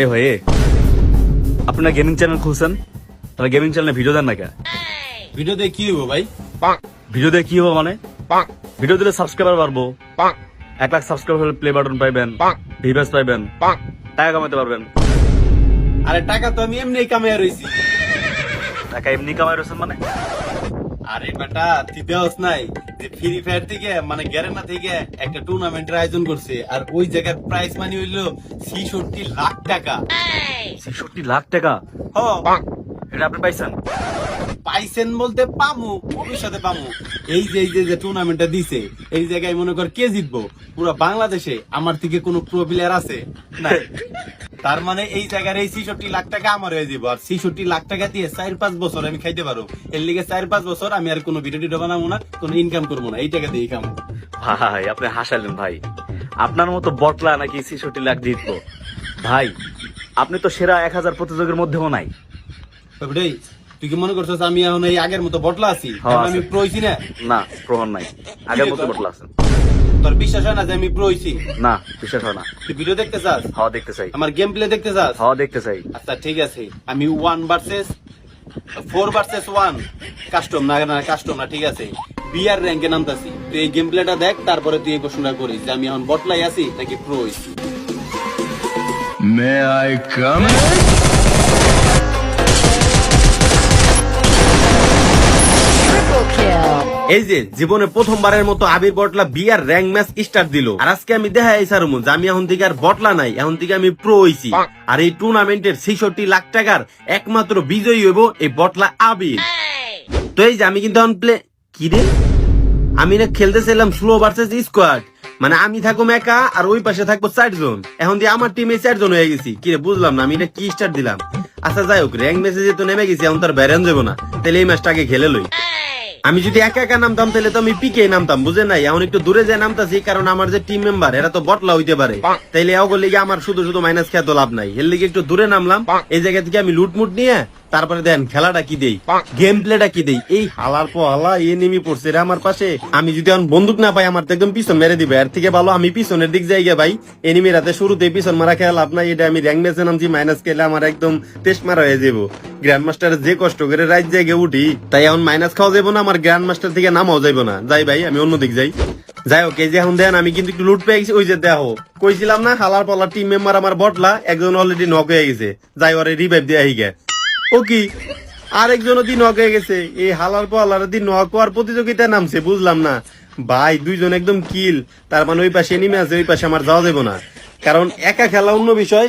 এ ভাই আপনারা gaming channel খুলছেন, তাহলে গেমিং চ্যানেলে ভিডিও দেন না কে? ভিডিও দিয়ে কি হবো ভাই? ভিডিও দিয়ে কি হবে মানে? ভিডিও দিলে সাবস্ক্রাইবার বাড়বো, 1 লাখ সাবস্ক্রাইবার হলে প্লে বাটন পাইবেন, ভিউয়ার্স পাইবেন, টাকা কামাতে পারবেন। আরে টাকা তো আমি এমনি কামাই রয়েছি। টাকা এমনি কামাই রয়েছেন মানে? আরে বেটা তুই দেওস নাই যে ফ্রি ফায়ার থেকে মানে গ্যারেনা থেকে একটা টুর্নামেন্টের আয়োজন করছে, আর ওই জায়গার প্রাইস মানি হইলো 66 লাখ টাকা। 66 লাখ টাকা? হ, এটা আপনি পাইছেন? পাইছেন বলতে পামু, ভবিষ্যতে পামু। এই যে টুর্নামেন্টটা দিছে, এই জায়গায় মনে কর কে জিতবো? পুরো বাংলাদেশে আমার থেকে কোনো প্রো প্লেয়ার আছে না। তার মানে এই জায়গার এই 66 লাখ টাকা আমার হয়ে যাবো, আর 66 লাখ টাকা দিয়ে 4-5 বছর আমি খাইতে পারবো। এর লিগে 4-5 বছর আমি আর কোনো ভিডিও টিডিও বানাবো না, কোনো ইনকাম করবো না, এই টাকা দিয়ে খামো। ভাই আপনি হাসালেন ভাই, আপনার মতো বটলা নাকি 66 লাখ জিতবো? ভাই আপনি তো সেরা 1000 প্রতিযোগীর মধ্যেও নাই। বুঝলি? তুই কি মনে করছিস আমি এখন এই আগের মতো বটলা আছি? হ্যাঁ, এখন আমি আছে। প্রো হইছি না? না, প্রহর নাই, আগের মতো বটলা আছেন। তোর বিশ্বাস হয় না যে আমি প্রো হইছি? না, বিশ্বাস হয় না। তুই ভিডিও দেখতে চাস? হওয়া দেখতে চাই, আমার গেম প্লে দেখতে চাস? হওয়া দেখতে চাই। আচ্ছা ঠিক আছে, আমি 4 ভার্সেস 1 কাস্টম না কাস্টম না, ঠিক আছে, বিআর র্যাঙ্কে নামতাছি। তুই এই গেম প্লেটা দেখ, তারপরে তুই এই প্রশ্নটা করিস যে আমি এখন বটলাই আছি নাকি প্রো হইছি। May I come in? এই যে জীবনে প্রথমবারের মতো আবির বটলা বিআর র্যাঙ্ক ম্যাচ স্টার্ট দিল, আর আজকে আমি দেখাই সারমু যে আমি এখন থেকে আর বটলা নাই, এখন থেকে আমি প্রো হইছি। আর এই টুর্নামেন্টের 66 লাখ টাকার একমাত্র বিজয়ী হইব এই বটলা আবির। তো এই যে আমি কিন্তু এখন কি রে, আমি না খেলতেছিলাম স্লো ভার্সেস স্কোয়াড, মানে আমি থাকবো একা আর ওই পাশে থাকবো 4 জন। এখন দিয়ে আমার টিমে 4 জন হয়ে গেছি। কি রে বুঝলাম না, আমি এটা কি স্টার্ট দিলাম। আচ্ছা যাই হোক, র্যাঙ্ক ম্যাচে যেহেতু নেমে গেছি, এখন তার ব্যারেন যাবো না, তাহলে এই ম্যাচটা আগে খেলে লই। আমি যদি একা একা নামতাম তাহলে তো আমি পিকে নামতাম, বুঝে নাই? এখন একটু দূরে যে নামতাছি, কারণ আমার যে টিম মেম্বার এরা তো বটলা হইতে পারে, তাইলে এগো লিগে আমার শুধু শুধু মাইনাস খেয়ে তো লাভ নাই। এর লিগে একটু দূরে নামলাম। এই জায়গা থেকে আমি লুটমুট নিয়ে তারপরে দেন খেলাটা কি দেই, গেম প্লেটা কি দেই। এই হালার পো হালা নেমে পড়ছে রে আমার পাশে। আমি যদি এখন বন্দুক না পাই, আমার তো একদম পিছন মেরে দিবে। এর থেকে ভালো আমি পিছনের দিক যাই গে ভাই। এনিমি রাতে শুরুতে পিছন মারা খেলা লাভ নাই। এটা আমি র্যাঙ্ক ম্যাচে নামছি, মাইনাস খেলে আমার একদম টেস্ট মারা হয়ে যাবো। গ্র্যান্ড মাস্টার যে কষ্ট করে রাত জায়গায় উঠি, তাই এখন মাইনাস খাওয়া যাবো না, আমার গ্র্যান্ড মাস্টার থেকে নামাও যাইবো না। যাই ভাই, আমি অন্যদিক যাই। যাই হোক, এই যে এখন দেন আমি কিন্তু একটু লুট পেয়ে গেছি। ওই যে দেখো কইছিলাম না, হালার পালার টিম মেম্বার আমার বটলা, একজন অলরেডি নক হয়ে গেছে। যাই ওরে রিভাইভ দিয়ে আহি গে। ও কি আরেকজনও দিন নক হয়ে গেছে। এই হালার পালার দিন নক হওয়ার প্রতিযোগিতায় নামছে, বুঝলাম না ভাই। 2 জন একদম কিল, তার মানে ওই পাশে এনিমি আছে, ওই পাশে আমার যাওয়া যাবো না, কারণ একা খেলা অন্য বিষয়।